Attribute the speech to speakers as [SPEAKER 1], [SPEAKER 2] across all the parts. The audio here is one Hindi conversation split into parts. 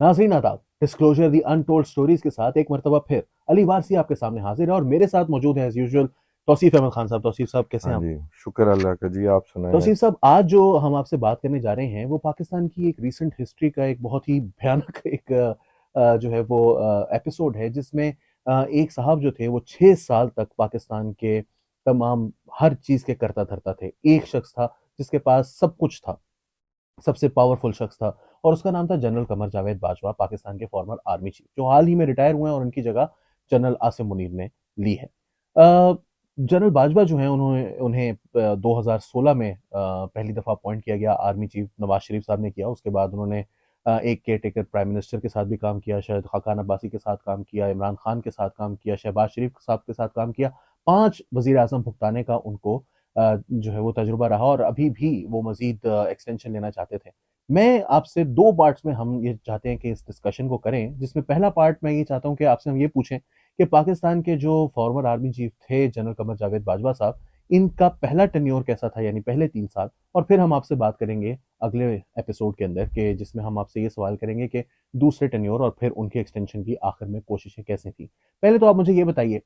[SPEAKER 1] नाज़रीन आदाब, डिस्क्लोजर दी अनटोल्ड स्टोरीज के साथ एक मरतबा फिर अली वारसी आपके सामने हाजिर है और मेरे साथ मौजूद है एज यूजुअल तौसीफ अहमद खान साहब। तौसीफ साहब कैसे
[SPEAKER 2] हाँ
[SPEAKER 1] हैं आप?
[SPEAKER 2] जी। शुक्र अल्लाह का जी, आप सुनाएं।
[SPEAKER 1] तौसीफ साहब, आज जो हम आपसे बात करने जा रहे हैं वो पाकिस्तान की एक रीसेंट हिस्ट्री का एक बहुत ही भयानक एक जो है वो एपिसोड है जिसमें एक साहब जो थे वो 6 साल तक पाकिस्तान के तमाम हर चीज के करता धरता थे। एक शख्स था जिसके पास सब कुछ था, सबसे पावरफुल शख्स था और उसका नाम था जनरल कमर जावेद बाजवा, पाकिस्तान के फॉर्मर आर्मी चीफ जो हाल ही में रिटायर हुए हैं और उनकी जगह जनरल आसिम मुनीर ने ली है। जनरल बाजवा जो हैं उन्होंने उन्हें 2016 में पहली दफा अपॉइंट किया गया आर्मी चीफ नवाज शरीफ साहब ने किया। उसके बाद उन्होंने एक केयर टेकर प्राइम मिनिस्टर के साथ भी काम किया, शायद खाकान अब्बासी के साथ काम किया, इमरान खान के साथ काम किया, शहबाज शरीफ साहब के साथ काम किया। 5 वजीर आजम भुगताने का उनको जो है वो तजुर्बा रहा और अभी भी वो मजीद एक्सटेंशन लेना चाहते थे। मैं आपसे दो पार्ट्स में हम ये चाहते हैं कि इस डिस्कशन को करें, जिसमें पहला पार्ट मैं ये चाहता हूं कि आपसे हम ये पूछें कि पाकिस्तान के जो फॉर्मर आर्मी चीफ थे जनरल कमर जावेद बाजवा साहब, इनका पहला टेन्योर कैसा था, यानी पहले 3 साल। और फिर हम आपसे बात करेंगे अगले एपिसोड के अंदर कि जिसमें हम आपसे ये सवाल करेंगे कि दूसरे टेन्योर और फिर उनके एक्सटेंशन की आखिर में कोशिशें कैसे थी। पहले तो आप मुझे ये बताइए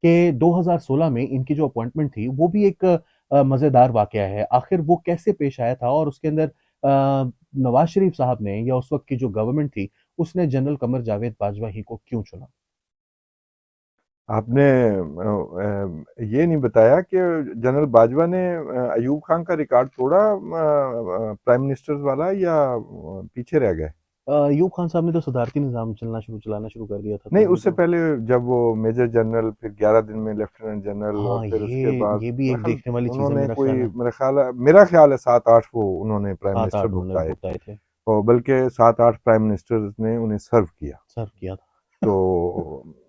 [SPEAKER 1] कि 2016 में इनकी जो अपॉइंटमेंट थी वो भी एक मज़ेदार वाकया है। आखिर वो कैसे पेश आया था और उसके अंदर नवाज शरीफ साहब ने या उस वक्त की जो गवर्नमेंट थी उसने जनरल कमर जावेद बाजवा ही को क्यों चुना?
[SPEAKER 2] आपने ये नहीं बताया कि जनरल बाजवा ने अयूब खान का रिकॉर्ड तोड़ा प्राइम मिनिस्टर वाला, या पीछे रह गए।
[SPEAKER 1] यूब खान साहब ने तो सदारती निज़ाम चलाना शुरू कर दिया था, तो
[SPEAKER 2] नहीं,
[SPEAKER 1] वो
[SPEAKER 2] उससे
[SPEAKER 1] तो।
[SPEAKER 2] पहले जब वो मेजर जनरल, फिर 11 दिन में लेफ्टिनेंट जनरल, और
[SPEAKER 1] हाँ,
[SPEAKER 2] फिर उसके बाद
[SPEAKER 1] ये भी
[SPEAKER 2] मेरा
[SPEAKER 1] एक
[SPEAKER 2] ख्याल
[SPEAKER 1] देखने वाली चीज़ है,
[SPEAKER 2] उन्होंने
[SPEAKER 1] मेरा
[SPEAKER 2] कोई,
[SPEAKER 1] ख्याल है।
[SPEAKER 2] मेरा ख्याल है 7-8 वो उन्होंने प्राइम
[SPEAKER 1] सात
[SPEAKER 2] मिनिस्टर
[SPEAKER 1] आठ उन्होंने
[SPEAKER 2] भुगताए,
[SPEAKER 1] भुगताए थे।
[SPEAKER 2] और बल्कि 7-8 प्राइम मिनिस्टर्स ने उन्हें सर्व किया।
[SPEAKER 1] सर्व किया था।
[SPEAKER 2] तो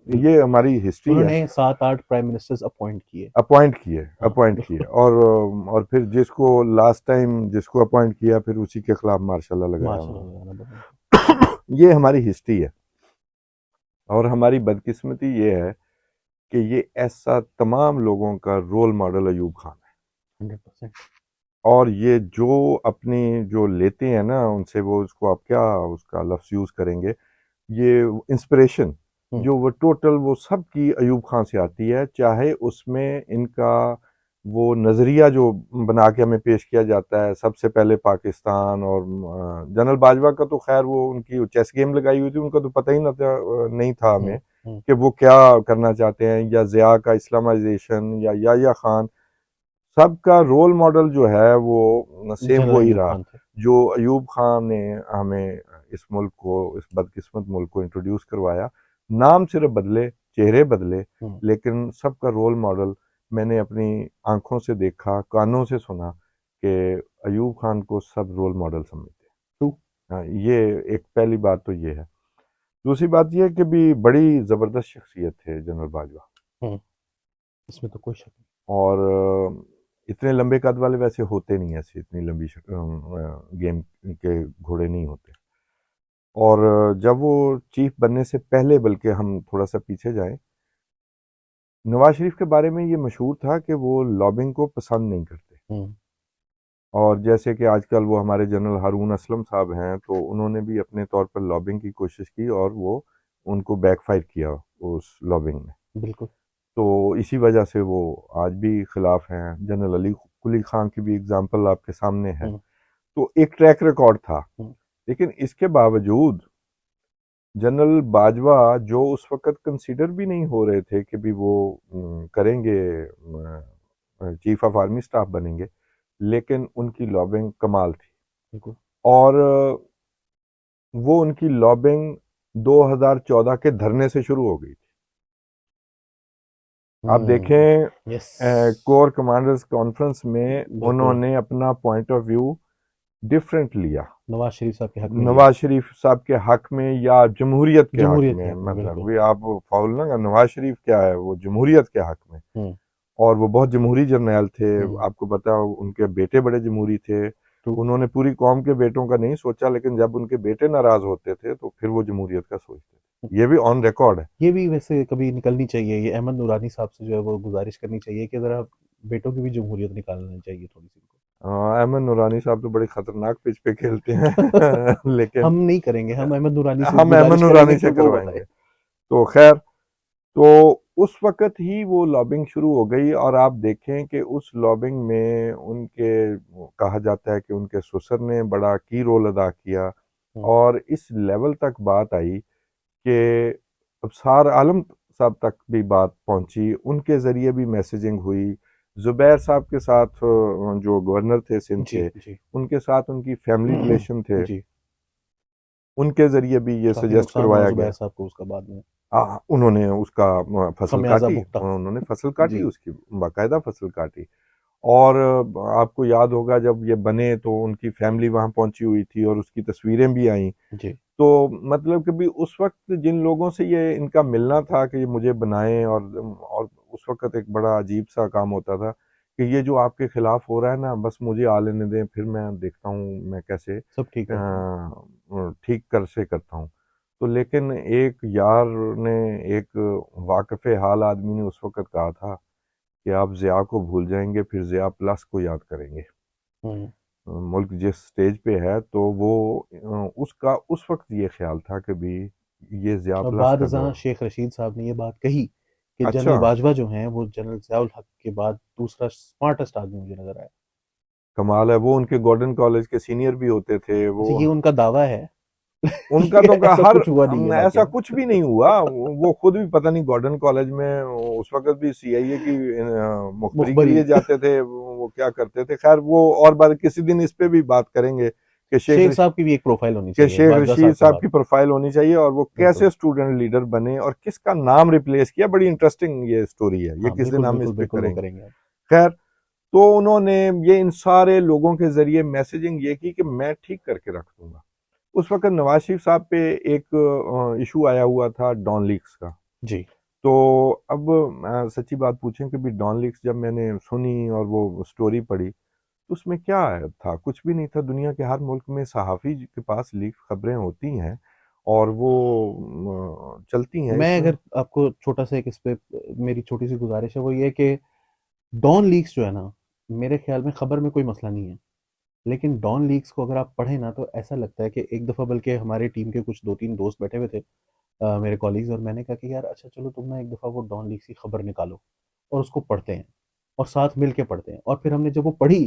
[SPEAKER 1] बिल्कुल।
[SPEAKER 2] ये हमारी हिस्ट्री है।
[SPEAKER 1] उन्होंने 7-8 प्राइम मिनिस्टर्स अपॉइंट किए। हाँ,
[SPEAKER 2] अपॉइंट किए,
[SPEAKER 1] बिल्कुल।
[SPEAKER 2] और फिर जिसको लास्ट टाइम जिसको अपॉइंट किया, फिर उसी के खिलाफ मार्शल लॉ लगाया
[SPEAKER 1] माशाल्लाह लगाना
[SPEAKER 2] उन्होंने।
[SPEAKER 1] बना।
[SPEAKER 2] ये हमारी हिस्ट्री है। और हमारी बदकिस्मती ये है कि ये ऐसा तमाम लोगों का रोल मॉडल अयूब खान है।
[SPEAKER 1] 100%।
[SPEAKER 2] और ये जो अपनी जो लेते हैं ना उनसे, वो उसको आप क्या उसका लफ्ज़ यूज़ करेंगे, ये इंस्पिरेशन
[SPEAKER 1] हम्म।
[SPEAKER 2] जो वो टोटल वो सब की अयूब खान से आती है। चाहे उसमें इनका वो नज़रिया जो बना के हमें पेश किया जाता है, सबसे पहले पाकिस्तान, और जनरल बाजवा का तो खैर वो उनकी चेस गेम लगाई हुई थी, उनका तो पता ही नहीं था
[SPEAKER 1] हम्म।
[SPEAKER 2] हमें
[SPEAKER 1] हम्म।
[SPEAKER 2] कि वो क्या करना चाहते हैं, या ज़िया का इस्लामाइजेशन, या याह्या खान। सबका रोल मॉडल जो है वो सेम
[SPEAKER 1] जनरल
[SPEAKER 2] वही
[SPEAKER 1] अयूब
[SPEAKER 2] रहा,
[SPEAKER 1] खान थे।
[SPEAKER 2] जो अयूब खान ने हमें इस मुल्क को, इस बदकिस्मत मुल्क को इंट्रोड्यूस करवाया। नाम सिर्फ बदले, चेहरे बदले,
[SPEAKER 1] हम्म।
[SPEAKER 2] लेकिन सबका रोल मॉडल मैंने अपनी आंखों से देखा, कानों से सुना कि अयूब खान को सब रोल मॉडल समझते
[SPEAKER 1] टू।
[SPEAKER 2] हैं। हाँ, ये एक पहली बात तो ये है। दूसरी बात ये है कि भी बड़ी ज़बरदस्त शख्सियत थे जनरल बाजवा।
[SPEAKER 1] हम्म। इसमें तो कोई शक नहीं।
[SPEAKER 2] और इतने लंबे कद वाले वैसे होते नहीं, ऐसे इतनी लंबी गेम के घोड़े नहीं होते। और जब वो चीफ बनने से पहले, बल्कि हम थोड़ा सा पीछे जाएं, नवाज शरीफ के बारे में ये मशहूर था कि वो लॉबिंग को पसंद नहीं करते।
[SPEAKER 1] हम्म।
[SPEAKER 2] और जैसे कि आजकल वो हमारे जनरल हारून असलम साहब हैं, तो उन्होंने भी अपने तौर पर लॉबिंग की कोशिश की, और वो उनको बैकफायर किया उस लॉबिंग में।
[SPEAKER 1] बिल्कुल।
[SPEAKER 2] तो इसी वजह से वो आज भी खिलाफ हैं। जनरल अली कुली खान की भी एग्जांपल आपके सामने है।
[SPEAKER 1] हम्म।
[SPEAKER 2] तो एक ट्रैक रिकॉर्ड था।
[SPEAKER 1] हम्म।
[SPEAKER 2] लेकिन इसके बावजूद जनरल बाजवा, जो उस वक्त कंसीडर भी नहीं हो रहे थे कि भी वो करेंगे, चीफ ऑफ आर्मी स्टाफ बनेंगे, लेकिन उनकी लॉबिंग कमाल थी।
[SPEAKER 1] बिल्कुल।
[SPEAKER 2] और वो उनकी लॉबिंग 2014 के धरने से शुरू हो गई थी। आप
[SPEAKER 1] हम्म।
[SPEAKER 2] देखें,
[SPEAKER 1] यस।
[SPEAKER 2] कोर कमांडर्स कॉन्फ्रेंस में
[SPEAKER 1] बिल्कुल।
[SPEAKER 2] उन्होंने अपना पॉइंट ऑफ व्यू डिफरेंट लिया।
[SPEAKER 1] नवाज शरीफ साहब के हक में लिया।
[SPEAKER 2] नवाज शरीफ साहब के हक में, या जमहूरियत के हक
[SPEAKER 1] जमहूरियत के
[SPEAKER 2] में,
[SPEAKER 1] हक में,
[SPEAKER 2] मतलब
[SPEAKER 1] बिल्कुल।
[SPEAKER 2] भी आप फाउल ना, नवाज शरीफ क्या है, वो जमहूरियत के हक में।
[SPEAKER 1] हम्म।
[SPEAKER 2] और वो बहुत जमहूरी जर्नैल थे।
[SPEAKER 1] हम्म।
[SPEAKER 2] आपको पता हो, उनके बेटे बड़े जमहूरी थे।
[SPEAKER 1] टू।
[SPEAKER 2] उन्होंने पूरी कौम के बेटों का नहीं सोचा, लेकिन जब उनके बेटे नाराज होते थे तो फिर वो जमहूरियत का सोचते थे। ये भी ऑन रिकॉर्ड है।
[SPEAKER 1] ये भी वैसे कभी निकलनी चाहिए, ये अहमद नूरानी साहब से जो है वो गुजारिश करनी चाहिए कि ज़रा बेटों की भी जमहूरियत निकालनी चाहिए थोड़ी सी।
[SPEAKER 2] अहमद नूरानी साहब तो बड़ी खतरनाक पिच पे खेलते हैं लेकिन
[SPEAKER 1] हम नहीं करेंगे, हम अहमद नूरानी से
[SPEAKER 2] हम अहमद
[SPEAKER 1] गुजारिश करेंगे
[SPEAKER 2] नूरानी
[SPEAKER 1] कि
[SPEAKER 2] से
[SPEAKER 1] वो बताए।
[SPEAKER 2] करवाएंगे। तो खैर, तो उस वक़्त ही वो लॉबिंग शुरू हो गई और आप देखें कि उस लॉबिंग में उनके, कहा जाता है कि उनके ससुर ने बड़ा की रोल अदा किया
[SPEAKER 1] हुँ,
[SPEAKER 2] और इस लेवल तक बात आई कि अबसार आलम साहब तक भी बात पहुंची, उनके ज़रिए भी मैसेजिंग हुई। ज़ुबैर साहब के साथ जो गवर्नर थे सिंध
[SPEAKER 1] जी,
[SPEAKER 2] के,
[SPEAKER 1] जी।
[SPEAKER 2] उनके साथ उनकी फैमिली रिलेशन थे,
[SPEAKER 1] जी,
[SPEAKER 2] उनके ज़रिए भी ये
[SPEAKER 1] काफ़ी
[SPEAKER 2] सजेस्ट
[SPEAKER 1] नुकसान हुआ
[SPEAKER 2] करवाया
[SPEAKER 1] ज़ुबैर
[SPEAKER 2] गया।
[SPEAKER 1] साहब को उसका बाद में,
[SPEAKER 2] उन्होंने उसका फसल
[SPEAKER 1] खमियाज़ा
[SPEAKER 2] काटी,
[SPEAKER 1] भुगता।
[SPEAKER 2] उन्होंने फसल काटी
[SPEAKER 1] जी,
[SPEAKER 2] उसकी, बाकायदा फसल काटी। और आपको याद होगा जब ये बने तो उनकी फैमिली वहाँ पहुंची हुई थी और उसकी तस्वीरें भी आई।
[SPEAKER 1] जी,
[SPEAKER 2] तो मतलब कि भी उस वक्त जिन लोगों से ये इनका मिलना था कि ये मुझे बनाएं, और उस वक्त एक बड़ा अजीब सा काम होता था कि ये जो आपके खिलाफ हो रहा है ना, बस मुझे आ लेने दें, फिर मैं देखता हूँ मैं कैसे
[SPEAKER 1] सब ठीक कर देंगे।
[SPEAKER 2] ठीक कर से करता हूँ। तो लेकिन एक यार ने, एक वाकफ़े हाल आदमी ने उस वक्त कहा था कि आप ज़िया को भूल जाएंगे, फिर ज़िया प्लस को याद करेंगे।
[SPEAKER 1] हुँ,
[SPEAKER 2] मुल्क जिस स्टेज पे है, तो वो उसका उस वक्त ये ख्याल था कि भी ये ज़िया
[SPEAKER 1] और
[SPEAKER 2] प्लस
[SPEAKER 1] बाद
[SPEAKER 2] का
[SPEAKER 1] अज़ां
[SPEAKER 2] दौर।
[SPEAKER 1] शेख रशीद साहब ने ये बात कही कि
[SPEAKER 2] अच्छा,
[SPEAKER 1] जनरल बाजवा जो हैं, वो जनरल ज़िया-उल हक के बाद दूसरा स्मार्टेस्ट आदमी मुझे नज़र आया।
[SPEAKER 2] कमाल है, वो उनके गॉर्डन कॉलेज के सीनियर भी होते थे वो।
[SPEAKER 1] अच्छा, ये उनका दावा है।
[SPEAKER 2] उनका
[SPEAKER 1] ये
[SPEAKER 2] तो
[SPEAKER 1] ऐसा
[SPEAKER 2] हर,
[SPEAKER 1] कुछ हुआ नहीं है वाक़या
[SPEAKER 2] ऐसा
[SPEAKER 1] में।
[SPEAKER 2] कुछ भी नहीं हुआ, वो खुद भी पता नहीं गॉर्डन कॉलेज में उस वक्त भी सीआईए की मुखबरी के
[SPEAKER 1] मुखबरी।
[SPEAKER 2] लिए जाते थे, वो क्या करते थे। खैर वो और बात, किसी दिन इस पे भी बात करेंगे कि
[SPEAKER 1] शेख साहब की भी एक प्रोफ़ाइल होनी चाहिए,
[SPEAKER 2] शेख
[SPEAKER 1] बाजवा
[SPEAKER 2] रशीद
[SPEAKER 1] साहब के
[SPEAKER 2] साहब
[SPEAKER 1] बाद।
[SPEAKER 2] की प्रोफाइल होनी चाहिए और वो
[SPEAKER 1] बिल्कुल।
[SPEAKER 2] कैसे स्टूडेंट लीडर बने और किसका नाम रिप्लेस किया। बड़ी इंटरेस्टिंग ये स्टोरी है, ये
[SPEAKER 1] हाँ,
[SPEAKER 2] किस दिन
[SPEAKER 1] बिल्कुल,
[SPEAKER 2] हम इस
[SPEAKER 1] बिल्कुल,
[SPEAKER 2] पे
[SPEAKER 1] बिल्कुल वो
[SPEAKER 2] करेंगे।
[SPEAKER 1] करेंगे अब।
[SPEAKER 2] खैर, तो उन्होंने ये इन सारे लोगों के जरिए मैसेजिंग ये की कि मैं ठीक करके रख दूंगा। उस वक्त नवाज शरीफ साहब पे एक इशू आया हुआ था डॉन लीक्स का।
[SPEAKER 1] जी।
[SPEAKER 2] तो अब सच्ची बात पूछें कि भी डॉन लीक्स जब मैंने सुनी और वो स्टोरी पढ़ी, तो उसमें क्या था, कुछ भी नहीं था। दुनिया के हर मुल्क में सहाफ़ी के पास लीक खबरें होती हैं और वो चलती हैं
[SPEAKER 1] मैं
[SPEAKER 2] इसमें।
[SPEAKER 1] अगर आपको छोटा-सा एक इस पे मेरी छोटी-सी गुज़ारिश है, वो ये है कि डॉन लीक्स जो है ना, मेरे ख़्याल में खबर में कोई मसला नहीं है। लेकिन डॉन लीक्स को अगर आप पढ़ें ना, तो ऐसा लगता है कि एक दफ़ा बल्कि हमारे टीम के कुछ 2-3 दोस्त बैठे हुए थे, मेरे कॉलीग्स, और मैंने कहा कि यार अच्छा चलो तुम ना एक दफ़ा वो डॉन लीक्स की खबर निकालो और उसको पढ़ते हैं और साथ मिल के पढ़ते हैं। और फिर हमने जब वो पढ़ी,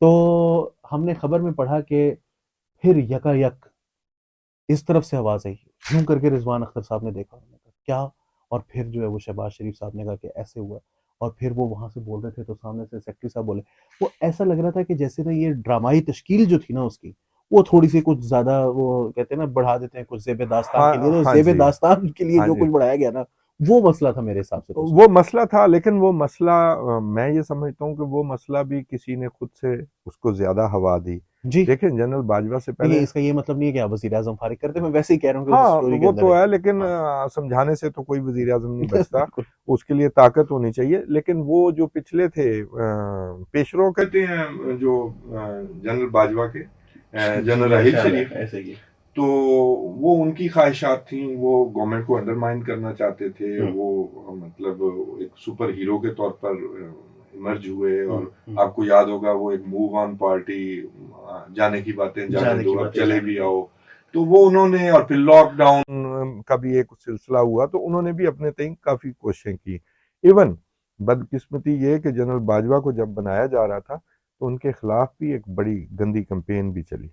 [SPEAKER 1] तो हमने खबर में पढ़ा कि फिर यकायक इस तरफ से आवाज़ आई, यूँ करके रिज़वान अख्तर साहब ने देखा, उन्होंने कहा क्या? और फिर जो है वो शहबाज शरीफ साहब ने कहा कि ऐसे हुआ, और फिर वो वहाँ से बोल रहे थे तो सामने से सेक्रेटरी साहब बोले। वो ऐसा लग रहा था कि जैसे ना ये ड्रामाई तश्कील जो थी ना उसकी, वो थोड़ी-सी कुछ ज़्यादा, वो कहते हैं ना बढ़ा देते हैं कुछ ज़ेब-ए-दास्तान के लिए,
[SPEAKER 2] हाँ,
[SPEAKER 1] तो
[SPEAKER 2] हाँ जी,
[SPEAKER 1] ज़ेब-ए-दास्तान के लिए
[SPEAKER 2] हाँ
[SPEAKER 1] जो
[SPEAKER 2] जी।
[SPEAKER 1] कुछ बढ़ाया गया ना, वो मसला था मेरे हिसाब से तो उसमें।
[SPEAKER 2] वो मसला था, लेकिन वो मसला मैं ये समझता हूँ कि वो मसला भी किसी ने खुद से उसको ज़्यादा हवा दी।
[SPEAKER 1] जी,
[SPEAKER 2] देखिए, जनरल बाजवा से
[SPEAKER 1] देखिए
[SPEAKER 2] पहले,
[SPEAKER 1] इसका ये मतलब नहीं है कि आप वज़ीर-ए-आज़म फारिग कर दें, मैं वैसे ही कह रहा हूँ कि उस
[SPEAKER 2] हाँ,
[SPEAKER 1] स्टोरी के
[SPEAKER 2] वो
[SPEAKER 1] अंदर
[SPEAKER 2] तो
[SPEAKER 1] है।
[SPEAKER 2] है, लेकिन
[SPEAKER 1] हाँ,
[SPEAKER 2] समझाने से तो कोई वज़ीर आज़म नहीं बचता,
[SPEAKER 1] बिल्कुल।
[SPEAKER 2] उसके लिए ताकत होनी चाहिए। लेकिन वो जो पिछले थे पेशरो कहते हैं जो जनरल बाजवा के, जनरल
[SPEAKER 1] जी,
[SPEAKER 2] राहिल
[SPEAKER 1] माशाअल्लाह,
[SPEAKER 2] शरीफ,
[SPEAKER 1] ऐसे ही है।
[SPEAKER 2] तो वो उनकी ख्वाहिशात थी, वो गवर्नमेंट को अंडरमाइन करना चाहते थे,
[SPEAKER 1] हुँ,
[SPEAKER 2] वो मतलब एक सुपर हीरो के तौर पर इमर्ज हुए।
[SPEAKER 1] हुँ,
[SPEAKER 2] और
[SPEAKER 1] हुँ।
[SPEAKER 2] आपको याद होगा वो एक मूव ऑन पार्टी, जाने की बातें जाने
[SPEAKER 1] जाने
[SPEAKER 2] दो,
[SPEAKER 1] की
[SPEAKER 2] अब
[SPEAKER 1] बातें
[SPEAKER 2] चले
[SPEAKER 1] जाने
[SPEAKER 2] भी
[SPEAKER 1] दो।
[SPEAKER 2] आओ। तो वो उन्होंने, और फिर लॉकडाउन का भी एक सिलसिला हुआ, तो उन्होंने भी अपने तय काफ़ी कोशिशें की। इवन बदकिस्मती ये कि जनरल बाजवा को जब बनाया जा रहा था, तो उनके खिलाफ भी एक बड़ी गंदी कैंपेन भी चली,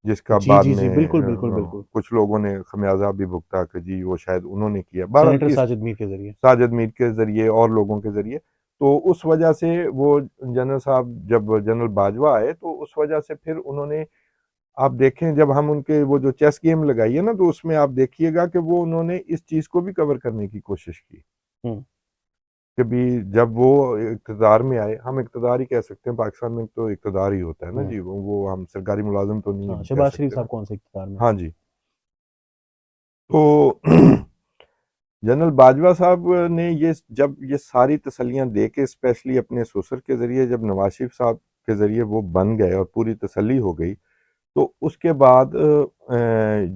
[SPEAKER 2] जिसका
[SPEAKER 1] जी,
[SPEAKER 2] बाद
[SPEAKER 1] जी, जी,
[SPEAKER 2] में
[SPEAKER 1] बिल्कुल, बिल्कुल, बिल्कुल।
[SPEAKER 2] कुछ लोगों ने खमियाजा भी भुगता कि जी वो शायद उन्होंने किया। बहरहाल
[SPEAKER 1] सेनेटर
[SPEAKER 2] इस
[SPEAKER 1] साजिद मीर के ज़रिए।
[SPEAKER 2] साजिद मीर के ज़रिए और लोगों के ज़रिए, तो उस वजह से वो जनरल साहब, जब जनरल बाजवा आए, तो उस वजह से फिर उन्होंने, आप देखें जब हम उनके वो जो चेस गेम लगाई है ना, तो उसमें आप देखिएगा कि वो उन्होंने इस चीज़ को भी कवर करने की कोशिश की
[SPEAKER 1] हुँ,
[SPEAKER 2] कि भी जब वो इक़्तिदार में आए, हम इक़्तिदार ही कह सकते हैं, पाकिस्तान में तो इक़्तिदार ही होता है ना
[SPEAKER 1] हुँ।
[SPEAKER 2] जी, वो हम सरकारी मुलाज़िम तो नहीं
[SPEAKER 1] हाँ,
[SPEAKER 2] कह
[SPEAKER 1] शहबाज शरीफ
[SPEAKER 2] सकते
[SPEAKER 1] साहब
[SPEAKER 2] ना।
[SPEAKER 1] कौन-से इक़्तिदार में थे।
[SPEAKER 2] हाँ जी, तो जनरल बाजवा साहब ने ये, जब ये सारी तसल्लियाँ दे के, स्पेशली अपने ससुर के ज़रिए, जब नवाज शरीफ साहब के ज़रिए वो बन गए और पूरी तसल्ली हो गई, तो उसके बाद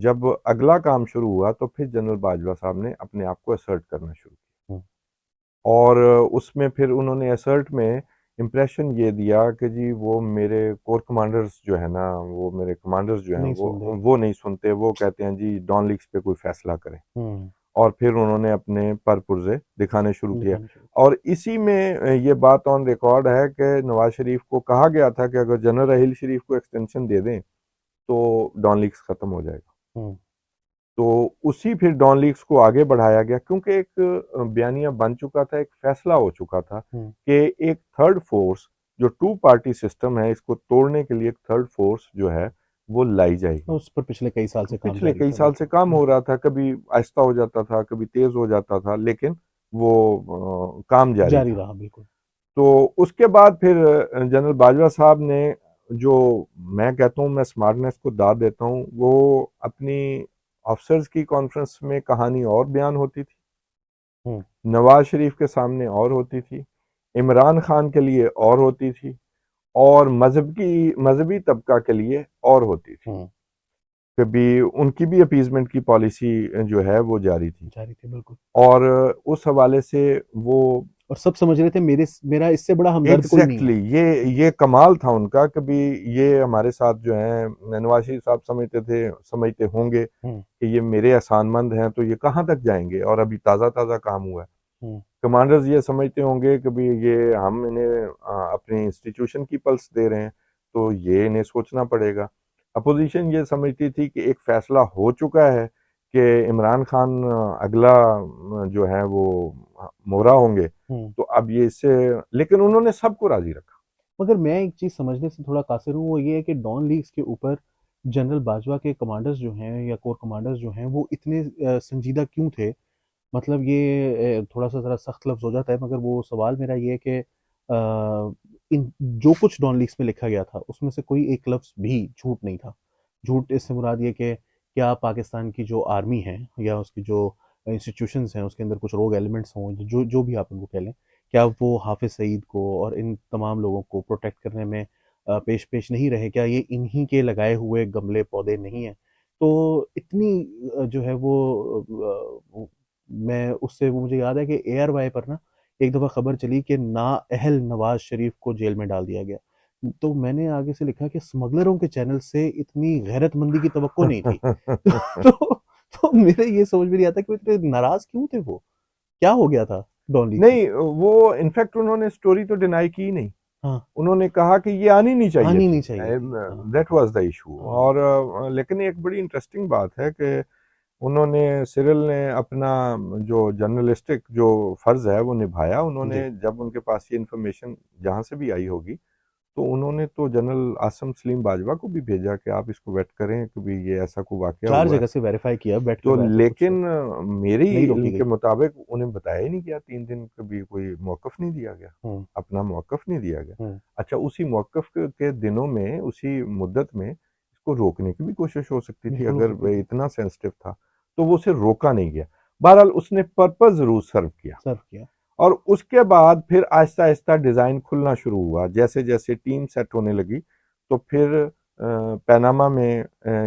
[SPEAKER 2] जब अगला काम शुरू हुआ, तो फिर जनरल बाजवा साहब ने अपने आप को असर्ट करना शुरू किया।
[SPEAKER 1] हुँ,
[SPEAKER 2] और उसमें फिर उन्होंने असर्ट में इम्प्रेशन ये दिया कि जी वो मेरे कोर कमांडर्स जो है ना, वो मेरे कमांडर्स जो हैं
[SPEAKER 1] नहीं सुन रहे।
[SPEAKER 2] वो नहीं सुनते, वो कहते हैं जी डॉन लीग्स पे कोई फैसला करें।
[SPEAKER 1] हम्म।
[SPEAKER 2] और फिर उन्होंने अपने पर पुर्जे दिखाने शुरू किया।
[SPEAKER 1] दिखाने शुरू
[SPEAKER 2] और इसी में ये बात ऑन रिकॉर्ड है कि नवाज शरीफ को कहा गया था कि अगर जनरल राहील शरीफ को एक्सटेंशन दे दें तो डॉन लीग्स खत्म हो जाएगा।
[SPEAKER 1] हम्म।
[SPEAKER 2] तो उसी फिर डॉन लीग्स को आगे बढ़ाया गया, क्योंकि एक बयानिया बन चुका था, एक फैसला हो चुका था
[SPEAKER 1] हम्म।
[SPEAKER 2] कि एक थर्ड फोर्स, जो टू पार्टी सिस्टम है, इसको तोड़ने के लिए एक थर्ड फोर्स जो है वो लाई जाएगी।
[SPEAKER 1] उस पर पिछले कई साल से काम
[SPEAKER 2] पिछले
[SPEAKER 1] जारी
[SPEAKER 2] कई
[SPEAKER 1] था,
[SPEAKER 2] साल से
[SPEAKER 1] बिल्कुल।
[SPEAKER 2] काम हो रहा था, कभी आहिस्ता हो जाता था, कभी तेज हो जाता था, लेकिन वो काम जारी
[SPEAKER 1] जारी
[SPEAKER 2] था।
[SPEAKER 1] रहा, बिल्कुल।
[SPEAKER 2] तो उसके बाद फिर जनरल बाजवा साहब ने, जो मैं कहता हूँ, मैं स्मार्टनेस को दाद देता हूँ, वो अपनी ऑफिसर्स की कॉन्फ्रेंस में कहानी और बयान होती थी,
[SPEAKER 1] हम्म।
[SPEAKER 2] नवाज शरीफ के सामने और होती थी, इमरान खान के लिए और होती थी, और मजहबी तबका के लिए और होती थी।
[SPEAKER 1] हम्म।
[SPEAKER 2] कभी उनकी भी अपीजमेंट की पॉलिसी जो है वो जारी थी।
[SPEAKER 1] जारी थे, बिल्कुल।
[SPEAKER 2] और उस हवाले से वो
[SPEAKER 1] और सब समझ रहे थे मेरा इससे बड़ा हमदर्द कोई नहीं है।
[SPEAKER 2] एग्जैक्टली ये कमाल था उनका। कभी ये हमारे साथ जो है नवाज शरीफ साहब समझते होंगे
[SPEAKER 1] हम्म।
[SPEAKER 2] कि ये मेरे एहसानमंद हैं, तो ये कहाँ तक जाएंगे, और अभी ताज़ा ताज़ा काम हुआ है।
[SPEAKER 1] हम्म।
[SPEAKER 2] कमांडर्स ये समझते होंगे कि भी ये हम इन्हें अपने इंस्टीट्यूशन की पल्स दे रहे हैं, तो ये इन्हें सोचना पड़ेगा। अपोजिशन ये समझती थी कि एक फैसला हो चुका है कि इमरान खान अगला जो है वो मोहरा होंगे,
[SPEAKER 1] हम्म।
[SPEAKER 2] तो अब ये इससे, लेकिन उन्होंने सबको राजी रखा।
[SPEAKER 1] मगर मैं एक चीज समझने से थोड़ा कासिर हूँ, वो ये है कि डॉन लीग्स के ऊपर जनरल बाजवा के कमांडर्स जो हैं या कोर कमांडर्स जो हैं वो इतने संजीदा क्यों थे? मतलब ये थोड़ा सा ज़रा सख्त लफ्ज़ हो जाता है, मगर वो सवाल मेरा ये है कि इन जो कुछ डॉन लीग्स में लिखा गया था उसमें से कोई एक लफ्ज़ भी झूठ नहीं था। झूठ इससे मुराद ये कि क्या पाकिस्तान की जो आर्मी है या उसकी जो इंस्टीट्यूशंस हैं उसके अंदर कुछ रोग एलिमेंट्स हों, जो जो भी आप उनको कह लें, क्या वो हाफिज सईद को और इन तमाम लोगों को प्रोटेक्ट करने में पेश पेश नहीं रहे? क्या ये इन्हीं के लगाए हुए गमले पौधे नहीं हैं? तो इतनी जो है वो मैं उससे वो मुझे याद है कि ARY पर ना एक दफ़ा खबर चली कि नाअहल नवाज शरीफ को जेल में डाल दिया गया। तो मैंने आगे से लिखा कि स्मगलरों के चैनल से इतनी गैरतमंदी की तवक्को नहीं थी। तो, तो मेरे ये समझ में नहीं आता कि वो इतने नाराज क्यों थे? वो क्या हो गया था डॉन लीग को?
[SPEAKER 2] नहीं, वो इनफैक्ट उन्होंने स्टोरी तो डिनाई की नहीं।
[SPEAKER 1] हाँ।
[SPEAKER 2] उन्होंने कहा कि ये आनी नहीं चाहिए
[SPEAKER 1] आनी
[SPEAKER 2] थी।
[SPEAKER 1] नहीं चाहिए थी, हाँ।
[SPEAKER 2] That was the issue.
[SPEAKER 1] हाँ।
[SPEAKER 2] और लेकिन एक बड़ी इंटरेस्टिंग बात है कि उन्होंने, सिरिल ने अपना जो जर्नलिस्टिक जो फर्ज है वो निभाया।
[SPEAKER 1] जी।
[SPEAKER 2] उन्होंने जब उनके पास ये इंफॉर्मेशन जहाँ से भी आई होगी, तो उन्होंने तो जनरल आसिम सलीम बाजवा को भी भेजा कि आप इसको वेट करें कि भी ये ऐसा कोई वाकया
[SPEAKER 1] चार
[SPEAKER 2] हुआ है।
[SPEAKER 1] जगह से वेरीफाई किया, बैठ के
[SPEAKER 2] तो
[SPEAKER 1] ऐसा कुछ
[SPEAKER 2] लेकिन मेरे
[SPEAKER 1] नहीं
[SPEAKER 2] इल्म
[SPEAKER 1] रोकी
[SPEAKER 2] के
[SPEAKER 1] गई।
[SPEAKER 2] मुताबिक उन्हें बताया ही नहीं गया, 3 दिन कभी कोई मौकफ नहीं दिया गया,
[SPEAKER 1] हम्म।
[SPEAKER 2] अपना मौकफ नहीं दिया गया।
[SPEAKER 1] हम्म।
[SPEAKER 2] अच्छा, उसी मौकफ के दिनों में, उसी मुद्दत में इसको रोकने की भी कोशिश हो सकती थी,
[SPEAKER 1] बिल्कुल हो
[SPEAKER 2] अगर
[SPEAKER 1] सकती
[SPEAKER 2] वह
[SPEAKER 1] थी।
[SPEAKER 2] इतना सेंसिटिव था, तो वो उसे रोका नहीं गया। बहरहाल उसने पर्पस जरूर सर्व किया।
[SPEAKER 1] सर्व किया।
[SPEAKER 2] और उसके बाद फिर आहिस्ता आहिस्ता डिज़ाइन खुलना शुरू हुआ, जैसे जैसे टीम सेट होने लगी। तो फिर पैनामा में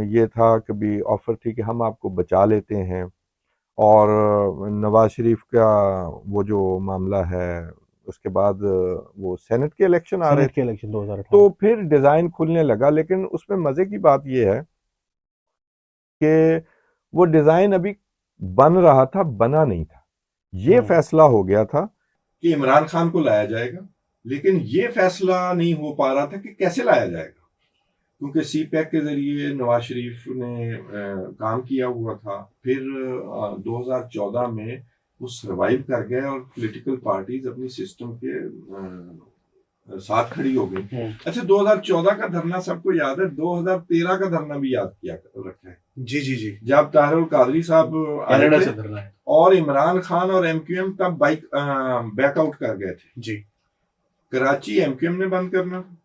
[SPEAKER 2] ये था कि भी ऑफर थी कि हम आपको बचा लेते हैं। और नवाज शरीफ का वो जो मामला है, उसके बाद वो सेनेट के इलेक्शन आ रहे
[SPEAKER 1] सेनेट के
[SPEAKER 2] थे,
[SPEAKER 1] इलेक्शन 2018।
[SPEAKER 2] तो फिर डिज़ाइन खुलने लगा। लेकिन उसमें मज़े की बात ये है कि वो डिज़ाइन अभी बन रहा था, बना नहीं था। ये
[SPEAKER 1] हम्म।
[SPEAKER 2] फैसला हो गया था कि इमरान खान को लाया जाएगा, लेकिन ये फैसला नहीं हो पा रहा था कि कैसे लाया जाएगा, क्योंकि CPEC के जरिए नवाज शरीफ ने काम किया हुआ था। फिर 2014 में वो सरवाइव कर गए और पॉलिटिकल पार्टीज अपनी सिस्टम के साथ खड़ी हो गई।
[SPEAKER 1] हम्म।
[SPEAKER 2] अच्छा, 2014 का धरना सबको याद है, 2013 का धरना भी याद किया रखा है,
[SPEAKER 1] जी जी जी।
[SPEAKER 2] जब ताहिर कादरी साहब आए
[SPEAKER 1] कनाडा
[SPEAKER 2] थे
[SPEAKER 1] से धरना है।
[SPEAKER 2] और इमरान खान और MQM तब बैकआउट कर गए थे।
[SPEAKER 1] जी।
[SPEAKER 2] कराची MQM ने बंद करना था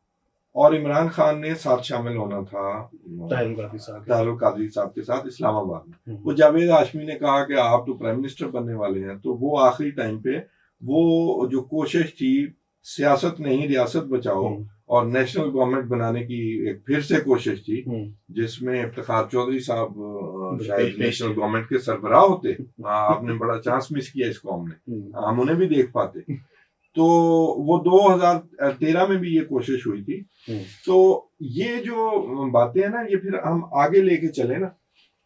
[SPEAKER 2] और इमरान खान ने साथ शामिल होना था
[SPEAKER 1] ताहिर कादरी साहब के
[SPEAKER 2] ताहिर कादरी साहब के साथ इस्लामाबाद में।
[SPEAKER 1] हम्म।
[SPEAKER 2] वो जावेद हाशमी ने कहा कि आप तो प्राइम मिनिस्टर बनने वाले हैं, तो वो आखिरी टाइम पे वो जो कोशिश थी, सियासत नहीं रियासत बचाओ
[SPEAKER 1] हम्म।
[SPEAKER 2] और नेशनल गवर्नमेंट बनाने की एक फिर से कोशिश थी,
[SPEAKER 1] हम्म।
[SPEAKER 2] जिसमें इफ्तिखार चौधरी साहब शायद
[SPEAKER 1] पेश
[SPEAKER 2] नेशनल
[SPEAKER 1] थे।
[SPEAKER 2] गवर्नमेंट के सरबराह होते। आपने बड़ा चांस मिस किया इस कौम ने, हम उन्हें भी देख पाते। तो वो 2013 में भी ये कोशिश हुई थी। तो ये जो बातें हैं ना, ये फिर हम आगे लेके चले ना,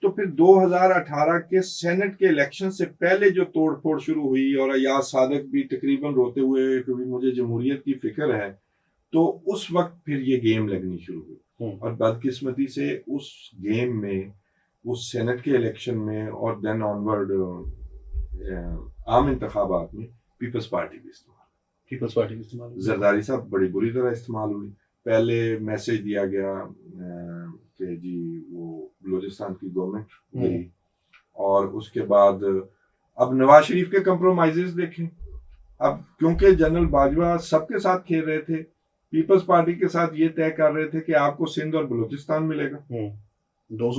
[SPEAKER 2] तो फिर 2018 के सेनेट के इलेक्शन से पहले जो तोड़फोड़ शुरू हुई, और अयाज सादक भी तकरीबन रोते हुए, क्योंकि मुझे जमहूरियत की फिक्र है, तो उस वक्त फिर ये गेम लगनी शुरू हुई। और बदकिस्मती से उस गेम में, उस सेनेट के इलेक्शन में और देन ऑनवर्ड आम इंतखाबात में पीपल्स पार्टी भी इस्तेमाल,
[SPEAKER 1] पीपल्स पार्टी इस्तेमाल,
[SPEAKER 2] जरदारी साहब बड़ी बुरी तरह इस्तेमाल हुई। पहले मैसेज दिया गया कि जी वो बलूचिस्तान की गवर्नमेंट गई, और उसके बाद अब नवाज शरीफ के कंप्रोमाइजेस देखें। अब क्योंकि जनरल बाजवा सबके साथ खेल रहे थे, पीपल्स पार्टी के साथ ये तय कर रहे थे कि आपको सिंध और बलूचिस्तान मिलेगा,
[SPEAKER 1] दो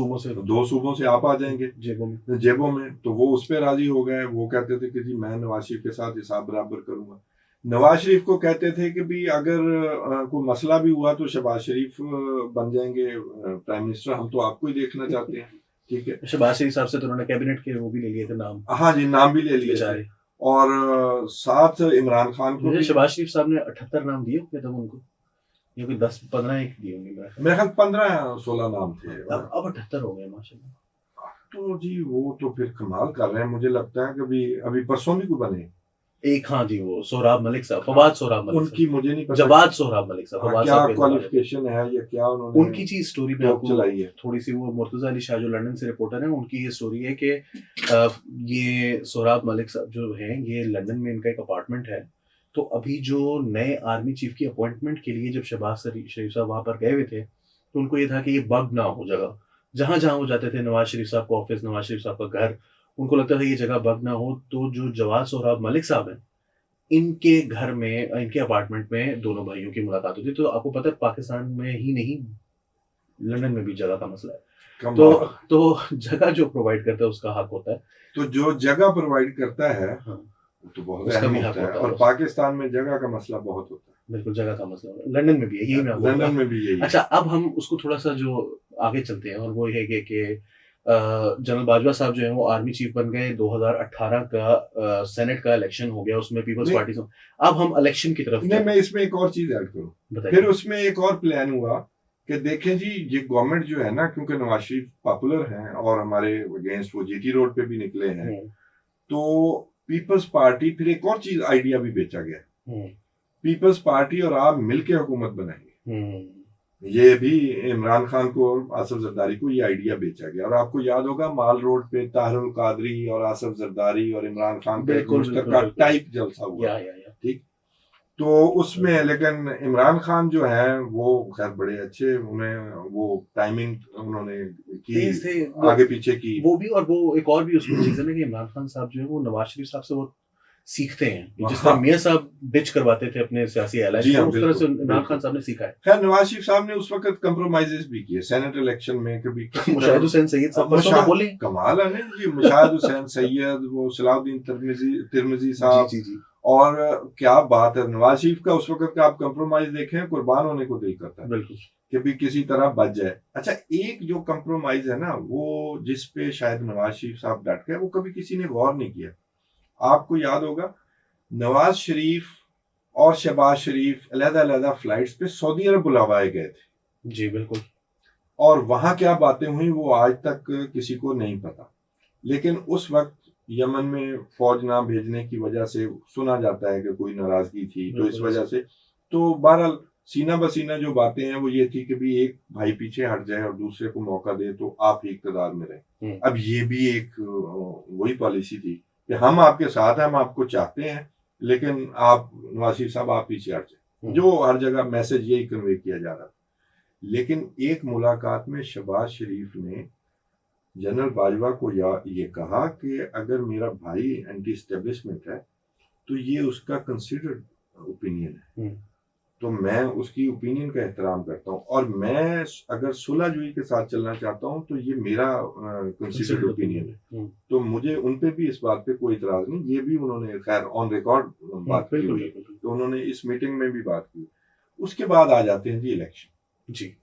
[SPEAKER 1] सूबों से
[SPEAKER 2] आप आ जाएंगे जेबों में। तो वो उस पर राजी हो गए। वो कहते थे कि जी मैं नवाज शरीफ के साथ हिसाब बराबर करूंगा। नवाज शरीफ को कहते थे कि भी अगर कोई मसला भी हुआ तो शहबाज शरीफ बन जाएंगे प्राइम मिनिस्टर, हम तो आपको ही देखना चाहते हैं। ठीक है,
[SPEAKER 1] शहबाज शरीफ साहब से तो उन्होंने कैबिनेट के वो भी ले लिए थे नाम।
[SPEAKER 2] हाँ जी, नाम भी ले लिए थे। और साथ इमरान खान को,
[SPEAKER 1] शहबाज शरीफ साहब ने 78 नाम दिए थे तब उनको, ये कोई 10-15 एक दिए होंगे
[SPEAKER 2] मेरे ख्याल 15-16 नाम थे।
[SPEAKER 1] अब 78 हो गए माशाल्लाह।
[SPEAKER 2] तो जी वो तो फिर कमाल कर रहे हैं। मुझे लगता है कि अभी परसों भी को बने
[SPEAKER 1] एक, हाँ जी, वो सोहराब मलिक साहब, फवाद सोहराब मलिक,
[SPEAKER 2] उनकी मुझे नहीं पता,
[SPEAKER 1] जवाद सोहराब मलिक साहब,
[SPEAKER 2] हाँ, क्या क्वालिफिकेशन है या क्या उन्होंने
[SPEAKER 1] उनकी चीज स्टोरी में आपको
[SPEAKER 2] चलाई है
[SPEAKER 1] थोड़ी सी। वो मुर्तजा अली शाह जो लंदन से रिपोर्टर हैं, उनकी ये स्टोरी है कि ये सोहराब मलिक साहब जो हैं, ये लंदन में इनका एक अपार्टमेंट है। तो अभी जो नए आर्मी चीफ की अपॉइंटमेंट के लिए जब शहबाज शरीफ साहब वहां पर गए हुए थे, तो उनको ये था कि ये बग ना हो जगह, जहां जहां वो जाते थे, नवाज शरीफ साहब का ऑफिस, नवाज शरीफ साहब का घर, उनको लगता था ये जगह बग ना हो। तो जो जवाद सोहराब मलिक साहब हैं, इनके घर में, इनके अपार्टमेंट में दोनों भाइयों की मुलाकात होती है। तो आपको पता है पाकिस्तान में ही नहीं, लंदन में भी जगह का मसला है। तो जगह जो प्रोवाइड करता है उसका हक होता है।
[SPEAKER 2] तो जो जगह प्रोवाइड करता है,
[SPEAKER 1] हाँ,
[SPEAKER 2] तो बहुत अहम होता है। और पाकिस्तान में जगह का मसला बहुत होता है।
[SPEAKER 1] बिल्कुल, जगह का मसला होता है। लंदन में भी है, यही मैं
[SPEAKER 2] लंदन में भी यही।
[SPEAKER 1] अच्छा, अब हम उसको थोड़ा सा जो आगे चलते हैं, और वो है कि जनरल बाजवा साहब जो है वो आर्मी चीफ बन गए। 2018 का सेनेट का इलेक्शन हो गया, उसमें पीपल्स पार्टी से। अब हम इलेक्शन की तरफ,
[SPEAKER 2] नहीं, मैं इसमें एक और चीज ऐड करूं। फिर उसमें एक और प्लान हुआ कि देखें जी, ये गवर्नमेंट जो है ना, क्योंकि नवाज शरीफ पॉपुलर हैं और हमारे अगेंस्ट वो जीटी रोड पे भी निकले हैं, तो पीपल्स पार्टी, फिर एक और चीज आइडिया भी बेचा गया, पीपल्स पार्टी और आप मिलकर हुकूमत बनाएंगे। ये भी इमरान खान को और आसफ जरदारी को ये आइडिया बेचा गया। और आपको याद होगा माल रोड पे ताहिरुल कादरी और आसफ जरदारी और इमरान खान का एक मुश्तरका टाइप जलसा हुआ, ठीक। तो उसमें लेकिन इमरान खान जो है वो खैर बड़े अच्छे, उन्हें वो टाइमिंग उन्होंने की, आगे पीछे की वो भी। और वो एक और भी उसमें चीज है ना कि इमरान खान साहब जो है वो नवाज शरीफ साहब से वो सीखते हैं, जिस तरह मियां साहब डिच करवाते थे अपने सियासी एलाइज को, उस तरह से इमरान खान साहब ने सीखा है। खैर नवाज शरीफ साहब ने उस वक्त कंप्रोमाइजेस भी किए सेनेट इलेक्शन में, कभी मुशाहिद हुसैन सैयद साहब बोले, कमाल है ना जी, मुशाहिद हुसैन सैयद, वो सलाउद्दीन तिरमिजी साहब, और क्या बात है। नवाज शरीफ का उस वक्त का आप कंप्रोमाइज देखें, कुर्बान होने को दिल करता है, बिल्कुल, कि भी किसी तरह बच जाए। अच्छा, एक जो कंप्रोमाइज है ना, वो जिस पे शायद नवाज शरीफ साहब डट गए, वो कभी किसी ने गौर नहीं किया। आपको याद होगा नवाज शरीफ और शहबाज शरीफ अलग-अलग फ्लाइट्स पे सऊदी अरब बुलवाए गए थे। जी बिल्कुल। और वहां क्या बातें हुई वो आज तक किसी को नहीं पता। लेकिन उस वक्त यमन में फौज ना भेजने की वजह से सुना जाता है कि कोई नाराजगी थी, तो इस वजह से, तो बहरहाल सीना बसीना जो बातें हैं वो ये थी कि भी एक भाई पीछे हट जाए और दूसरे को मौका दे तो आप ही इक्तदार में रहे। अब ये भी एक वही पॉलिसी थी कि हम आपके साथ हैं, हम आपको चाहते हैं, लेकिन आप नवाज शरीफ साहब आप पीछे हट जाए, जो हर जगह मैसेज यही कन्वे किया जा रहा था। लेकिन एक मुलाकात में शहबाज शरीफ ने जनरल बाजवा को ये कहा कि अगर मेरा भाई एंटी एस्टेब्लिशमेंट है तो ये उसका कंसिडर्ड ओपिनियन है, तो मैं उसकी ओपिनियन का एहतराम करता हूँ, और मैं अगर सुलहजुई के साथ चलना चाहता हूँ तो ये मेरा कंसिडर्ड ओपिनियन है। तो मुझे उन पे भी इस बात पे कोई इतराज नहीं। ये भी उन्होंने खैर ऑन रिकॉर्ड बात की हुई, तो उन्होंने इस मीटिंग में भी बात की। उसके बाद आ जाते हैं जी इलेक्शन। जी,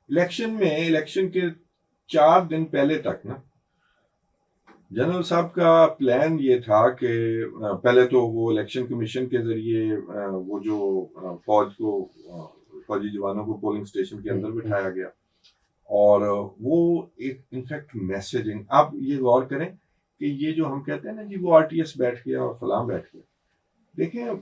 [SPEAKER 2] इलेक्शन में, इलेक्शन के 4 दिन पहले तक ना, जनरल साहब का प्लान ये था कि पहले तो वो इलेक्शन कमीशन के जरिए वो जो फौजी जवानों को पोलिंग स्टेशन के अंदर बिठाया गया, और वो एक इनफैक्ट मैसेजिंग, आप ये गौर करें कि ये जो हम कहते हैं ना जी वो आरटीएस बैठ गया और फलां बैठ गया, देखें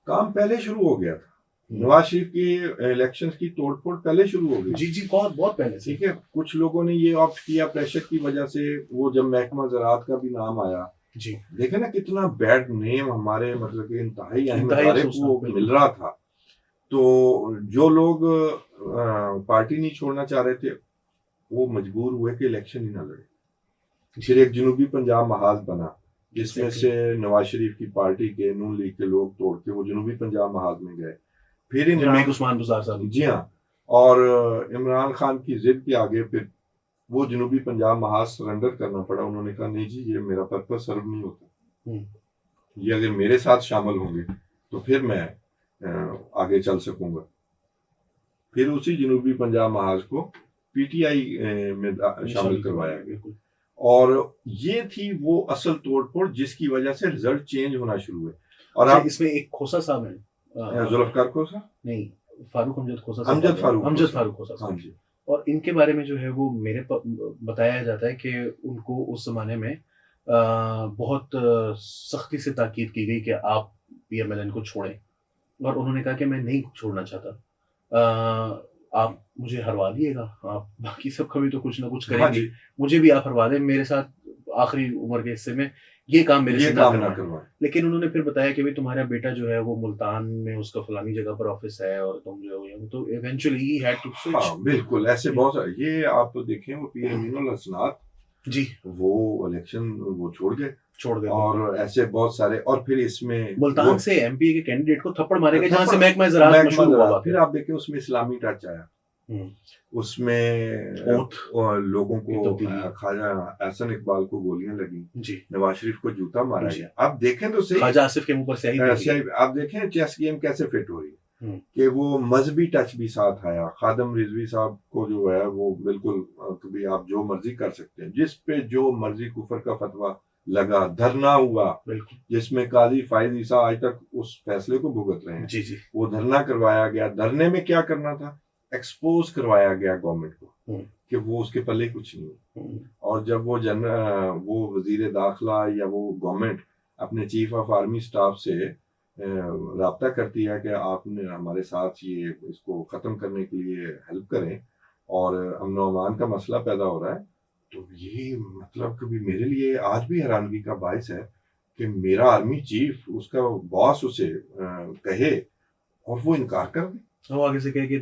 [SPEAKER 2] काम पहले शुरू हो गया था। नवाज शरीफ की इलेक्शन की तोड़फोड़ पहले शुरू हो गई।
[SPEAKER 1] जी जी, बहुत बहुत पहले से।
[SPEAKER 2] ठीक है, कुछ लोगों ने ये ऑप्ट किया प्रेशर की वजह से, वो जब महकमा ज़राअत का भी नाम आया
[SPEAKER 1] जी,
[SPEAKER 2] देखे ना कितना बैड नेम हमारे मतलब कि इंतहाई अहम
[SPEAKER 1] इंतहाई
[SPEAKER 2] इदारे
[SPEAKER 1] अफसोसनाक,
[SPEAKER 2] को
[SPEAKER 1] बिल्कुल।
[SPEAKER 2] मिल रहा था। तो जो लोग पार्टी नहीं छोड़ना चाह रहे थे वो मजबूर हुए कि इलेक्शन ही ना लड़े। फिर एक जनूबी पंजाब महाज बना जिसमें से नवाज शरीफ की पार्टी के नून लीग के लोग तोड़ के वो जनूबी पंजाब महाज में गए। फिर
[SPEAKER 1] जिनमें उस्मान बुज़दार साहब।
[SPEAKER 2] जी हाँ, और इमरान खान की जिद के आगे फिर वो जनूबी पंजाब महाज सरेंडर करना पड़ा। उन्होंने कहा नहीं जी ये मेरा पर्पस सर्व नहीं होता, ये अगर मेरे साथ शामिल होंगे तो फिर मैं आगे चल सकूंगा। फिर उसी जनूबी पंजाब महाज को पीटीआई में शामिल करवाया गया, और ये थी वो असल तोड़फोड़ जिसकी वजह से रिजल्ट चेंज होना शुरू हुए। और
[SPEAKER 1] आप इसमें एक खोसा साहब हैं,
[SPEAKER 2] जुल्फकार खोसा नहीं,
[SPEAKER 1] फारूक अमजद खोसा साहब,
[SPEAKER 2] अमजद
[SPEAKER 1] फारूक खोसा साहब।
[SPEAKER 2] हाँ जी।
[SPEAKER 1] और इनके बारे में जो है वो बताया जाता है कि उनको उस जमाने में बहुत सख्ती से ताकीद की गई कि आप पीएमएलएन को छोड़ें, और उन्होंने कहा कि मैं नहीं छोड़ना चाहता, आप मुझे हरवा दिएगा, आप बाकी सब कभी तो कुछ ना कुछ करेंगे, मुझे भी आप हरवा दें, मेरे साथ आखिरी उम्र के हिस्से में ये काम मेरे से ना करवाएं। लेकिन उन्होंने फिर बताया कि भाई तुम्हारा बेटा जो है वो मुल्तान में उसका फलानी जगह पर ऑफिस है और तुम जो है तो eventually he had to switch. हाँ,
[SPEAKER 2] बिल्कुल ऐसे बहुत सारे, ये आप तो देखें वो पीर अमीनुल हसनात
[SPEAKER 1] जी
[SPEAKER 2] वो इलेक्शन वो छोड़ गए और ऐसे बहुत सारे। और फिर इसमें
[SPEAKER 1] मुल्तान से एमपी के कैंडिडेट को थप्पड़ मारे गए जहां से महकमा ज़राअत मशहूर हुआ।
[SPEAKER 2] फिर आप देखें उसमें इस्लामी टच आया, उसमें लोगों को ख्वाजा एहसन इकबाल को गोलियां लगी, नवाज शरीफ को जूता मारा गया। अब देखें तो सही
[SPEAKER 1] ख्वाजा आसिफ के मुंह पर स्याही।
[SPEAKER 2] आप देखें चेस गेम कैसे फिट हो रही है कि वो मजहबी टच भी साथ आया। खादम रिजवी साहब को जो है वो बिल्कुल कभी आप जो मर्जी कर सकते हैं, जिस पे जो मर्जी कुफर का फतवा लगा, धरना हुआ जिसमें काजी फायद ईसा आज तक उस फैसले को भुगत रहे हैं।
[SPEAKER 1] जी।
[SPEAKER 2] वो धरना करवाया गया। धरने में क्या करना था, एक्सपोज करवाया गया गवर्नमेंट को कि वो उसके पल्ले कुछ नहीं। और जब वो वजीर दाखिला या वो गवर्नमेंट अपने चीफ ऑफ आर्मी स्टाफ से राब्ता करती है कि आपने हमारे साथ ये इसको ख़त्म करने के लिए हेल्प करें और अमन व अमान का मसला पैदा हो रहा है, तो ये मतलब कभी मेरे लिए आज भी हैरानगी का बायस है कि मेरा आर्मी चीफ उसका बॉस उसे कहे और वो इनकार कर दे।
[SPEAKER 1] वो आगे से कहे कि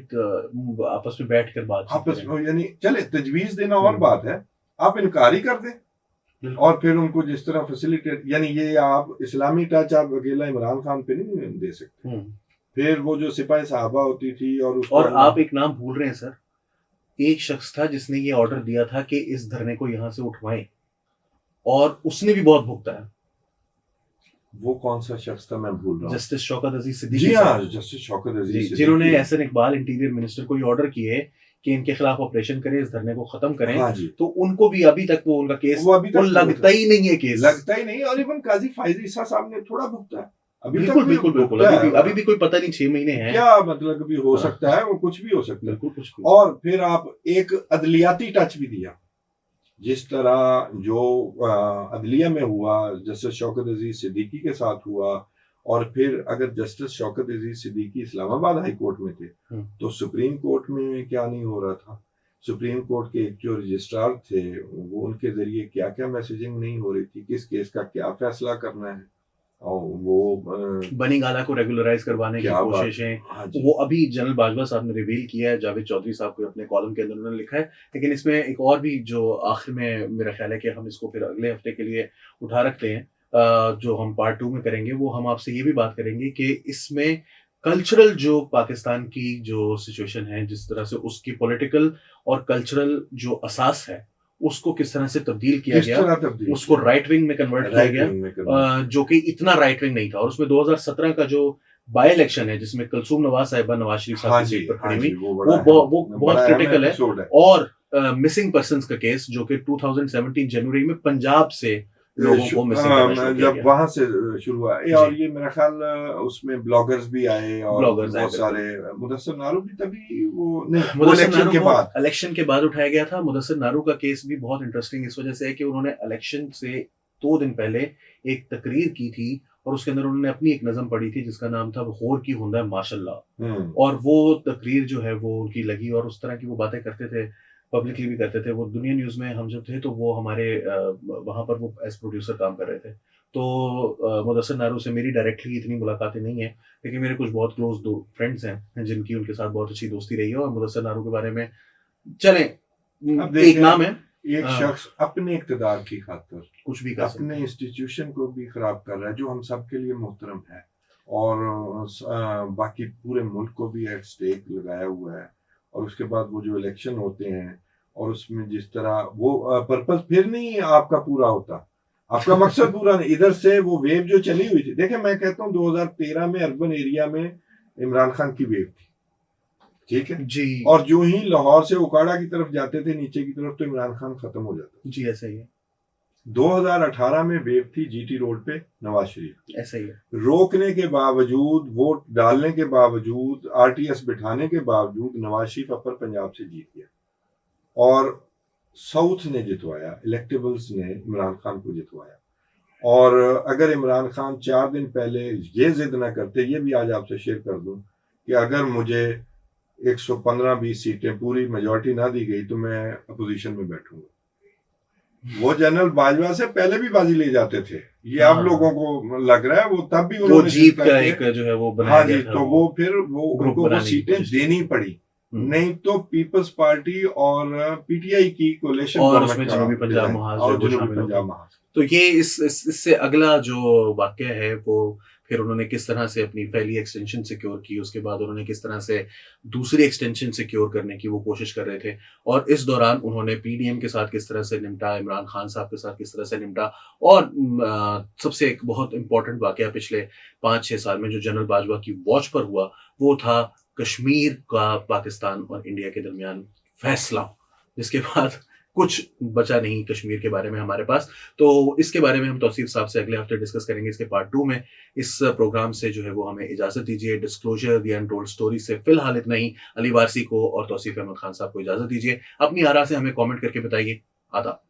[SPEAKER 1] आपस में बैठ कर बात,
[SPEAKER 2] आपस में यानी चले तजवीज देना और बात है, आप इनकार ही कर दें। और फिर उनको जिस तरह फैसिलिटेट, यानी ये आप इस्लामी टच आप अकेला इमरान खान पे नहीं दे सकते। फिर वो जो सिपाही साहबा होती थी और
[SPEAKER 1] आप एक नाम भूल रहे हैं सर, एक शख्स था जिसने ये ऑर्डर दिया था कि इस धरने को यहाँ से उठवाएं, और उसने भी बहुत भुगता है।
[SPEAKER 2] वो कौन सा शख्स था, मैं भूल रहा हूँ।
[SPEAKER 1] जस्टिस शौकत अजीज सिद्दीकी।
[SPEAKER 2] जी हाँ, जस्टिस शौकत अजीज सिद्दीकी,
[SPEAKER 1] जिन्होंने एहसन इकबाल इंटीरियर मिनिस्टर को ये ऑर्डर किए कि इनके खिलाफ ऑपरेशन करें, इस धरने को खत्म करें।
[SPEAKER 2] हाँ जी।
[SPEAKER 1] तो उनको भी अभी तक वो उनका केस वो लगता ही नहीं है, केस
[SPEAKER 2] लगता ही नहीं। और इवन काजी फायद ईसा साहब ने थोड़ा भुगता है अभी।
[SPEAKER 1] बिल्कुल अभी भी कोई पता नहीं, 6 महीने हैं
[SPEAKER 2] क्या, मतलब कभी हो सकता है, वो कुछ भी हो सकता है, कुछ। और फिर आप एक अदलियाती टच भी दिया, जिस तरह जो अदलिया में हुआ जस्टिस शौकत अजीज सिद्दीकी के साथ हुआ। और फिर अगर जस्टिस शौकत अजीज सिद्दीकी इस्लामाबाद हाई कोर्ट में थे तो सुप्रीम कोर्ट में क्या नहीं हो रहा था। सुप्रीम कोर्ट के जो रजिस्ट्रार थे वो उनके जरिए क्या क्या मैसेजिंग नहीं हो रही थी, किस केस का क्या फैसला करना है, और वो
[SPEAKER 1] बनी गाला को रेगुलराइज करवाने की कोशिशें। वो अभी जनरल बाजवा साहब ने रिवील किया है, जावेद चौधरी साहब को अपने कॉलम के अंदर उन्होंने लिखा है। लेकिन इसमें एक और भी जो आखिर में मेरा ख्याल है कि हम इसको फिर अगले हफ्ते के लिए उठा रखते हैं, जो हम पार्ट 2 में करेंगे। वो हम आपसे ये भी बात करेंगे कि इसमें कल्चरल जो पाकिस्तान की जो सिचुएशन है, जिस तरह से उसकी पॉलिटिकल और कल्चरल जो असास है उसको किस तरह से तब्दील किया गया, उसको राइट विंग में कन्वर्ट किया गया, जो कि इतना राइट विंग नहीं था। और उसमें 2017 का जो बाय इलेक्शन है जिसमें कलसूम नवाज साहिबा नवाज शरीफ साहब
[SPEAKER 2] हाँ
[SPEAKER 1] की
[SPEAKER 2] जी,
[SPEAKER 1] सीट पर
[SPEAKER 2] हाँ
[SPEAKER 1] खड़ी
[SPEAKER 2] जी,
[SPEAKER 1] हुई,
[SPEAKER 2] वो
[SPEAKER 1] वो
[SPEAKER 2] बड़ा अहम
[SPEAKER 1] बहुत क्रिटिकल है।
[SPEAKER 2] एपिसोड है।
[SPEAKER 1] और मिसिंग पर्सन्स का केस जो कि 2017 जनवरी में पंजाब से लोगों को मिसिंग करना शुरू किया
[SPEAKER 2] जब
[SPEAKER 1] गया।
[SPEAKER 2] वहां से शुरू हुआ और
[SPEAKER 1] जी,
[SPEAKER 2] ये मेरा ख्याल उसमें ब्लॉगर्स भी आए और
[SPEAKER 1] ब्लॉगर्स आए
[SPEAKER 2] बहुत
[SPEAKER 1] बिल्कुल।
[SPEAKER 2] सारे, मुदस्सिर नारू भी तभी, वो नहीं, वो
[SPEAKER 1] मुदस्सिर
[SPEAKER 2] इलेक्शन
[SPEAKER 1] नारू
[SPEAKER 2] के
[SPEAKER 1] को
[SPEAKER 2] बाद।
[SPEAKER 1] इलेक्शन के बाद उठाया गया था। मुदस्सिर नारू का केस भी बहुत इंटरेस्टिंग इस वजह से है कि उन्होंने इलेक्शन से 2 दिन पहले एक तकरीर की थी और उसके अंदर उन्होंने अपनी एक नज़म पढ़ी थी जिसका नाम था होर की हुंदा है माशाल्लाह। और वो तकरीर जो है वो उनकी लगी और उस तरह की वो बातें करते थे, पब्लिकली भी करते थे। वो दुनिया न्यूज़ में हम जब थे तो वो हमारे वहाँ पर वो एज़ प्रोड्यूसर काम कर रहे थे। तो मुदस्सिर नारू से मेरी डायरेक्टली इतनी मुलाकातें नहीं है, लेकिन मेरे कुछ बहुत क्लोज़ दो फ्रेंड्स हैं जिनकी उनके साथ बहुत अच्छी दोस्ती रही है और मुदस्सिर नारू के बारे में चलें
[SPEAKER 2] अब
[SPEAKER 1] एक
[SPEAKER 2] देखें,
[SPEAKER 1] नाम है
[SPEAKER 2] एक शख्स अपने इक़्तिदार की खातिर
[SPEAKER 1] कुछ भी कर सकते
[SPEAKER 2] अपने
[SPEAKER 1] हैं।
[SPEAKER 2] इंस्टीट्यूशन को भी खराब कर रहा है, जो हम सबके लिए मोहतरम है, और बाकी पूरे मुल्क को भी एट स्टेक लगाया हुआ है। और उसके बाद वो जो इलेक्शन होते हैं और उसमें जिस तरह वो पर्पस फिर नहीं आपका पूरा होता, आपका मकसद पूरा नहीं। इधर से वो वेव जो चली हुई थी, देखें मैं कहता हूँ 2013 में अर्बन एरिया में इमरान खान की वेव थी, ठीक है
[SPEAKER 1] जी,
[SPEAKER 2] और जो ही लाहौर से उकाड़ा की तरफ जाते थे नीचे की तरफ, तो इमरान खान खत्म हो जाता।
[SPEAKER 1] जी ऐसा ही है,
[SPEAKER 2] 2018 में वेव थी जीटी रोड पे नवाज शरीफ,
[SPEAKER 1] ऐसा ही है।
[SPEAKER 2] रोकने के बावजूद, वोट डालने के बावजूद, आरटीएस बिठाने के बावजूद नवाज शरीफ अपर पंजाब से जीत गया और साउथ ने जितवाया, इलेक्टेबल्स ने इमरान खान को जितवाया। और अगर इमरान खान 4 दिन पहले ये जिद ना करते, ये भी आज आपसे शेयर कर दूं कि अगर मुझे 115-20 सीटें पूरी मेजॉरिटी ना दी गई तो मैं अपोजिशन में बैठूंगा। वो जनरल बाजवा से पहले भी बाजी ले जाते थे, ये अब लोगों को लग रहा है, वो तब भी
[SPEAKER 1] वो
[SPEAKER 2] उन्होंने
[SPEAKER 1] जीत का
[SPEAKER 2] करके,
[SPEAKER 1] एक जो है वो बनाया
[SPEAKER 2] हाँ जी,
[SPEAKER 1] गया था,
[SPEAKER 2] तो वो फिर वो
[SPEAKER 1] ग्रुप
[SPEAKER 2] उनको वो
[SPEAKER 1] बनाने की
[SPEAKER 2] सीटें
[SPEAKER 1] कोशिश की।
[SPEAKER 2] देनी पड़ी, नहीं तो पीपल्स पार्टी और पीटीआई की कोalition
[SPEAKER 1] और उसमें
[SPEAKER 2] गवर्नमेंट
[SPEAKER 1] जनूबी
[SPEAKER 2] का
[SPEAKER 1] पंजाब
[SPEAKER 2] डिजाइन,
[SPEAKER 1] महाज जो है
[SPEAKER 2] और
[SPEAKER 1] वो
[SPEAKER 2] जनूबी
[SPEAKER 1] शामिल हो
[SPEAKER 2] पंजाब
[SPEAKER 1] गई।
[SPEAKER 2] महाज।
[SPEAKER 1] तो ये इससे अगला जो वाक़या है वो फिर उन्होंने किस तरह से अपनी पहली एक्सटेंशन सिक्योर की, उसके बाद उन्होंने किस तरह से दूसरी एक्सटेंशन सिक्योर करने की वो कोशिश कर रहे थे और इस दौरान उन्होंने पीडीएम के साथ किस तरह से निपटा, इमरान खान साहब के साथ किस तरह से निपटा और सबसे एक बहुत इम्पोर्टेंट वाक़या पिछले 5-6 साल में जो जनरल बाजवा की वॉच पर हुआ, वो था कश्मीर का पाकिस्तान और इंडिया के दरमियान फैसला, जिसके बाद कुछ बचा नहीं कश्मीर के बारे में हमारे पास। तो इसके बारे में हम तौसीफ साहब से अगले हफ्ते डिस्कस करेंगे इसके पार्ट 2 में। इस प्रोग्राम से जो है वो हमें इजाज़त दीजिए। डिस्क्लोज़र द अनटोल्ड स्टोरी से फ़िलहाल इतना ही। अली वारसी को और तौसीफ अहमद खान साहब को इजाज़त दीजिए। अपनी आरा से हमें कमेंट करके बताइए। आदाब।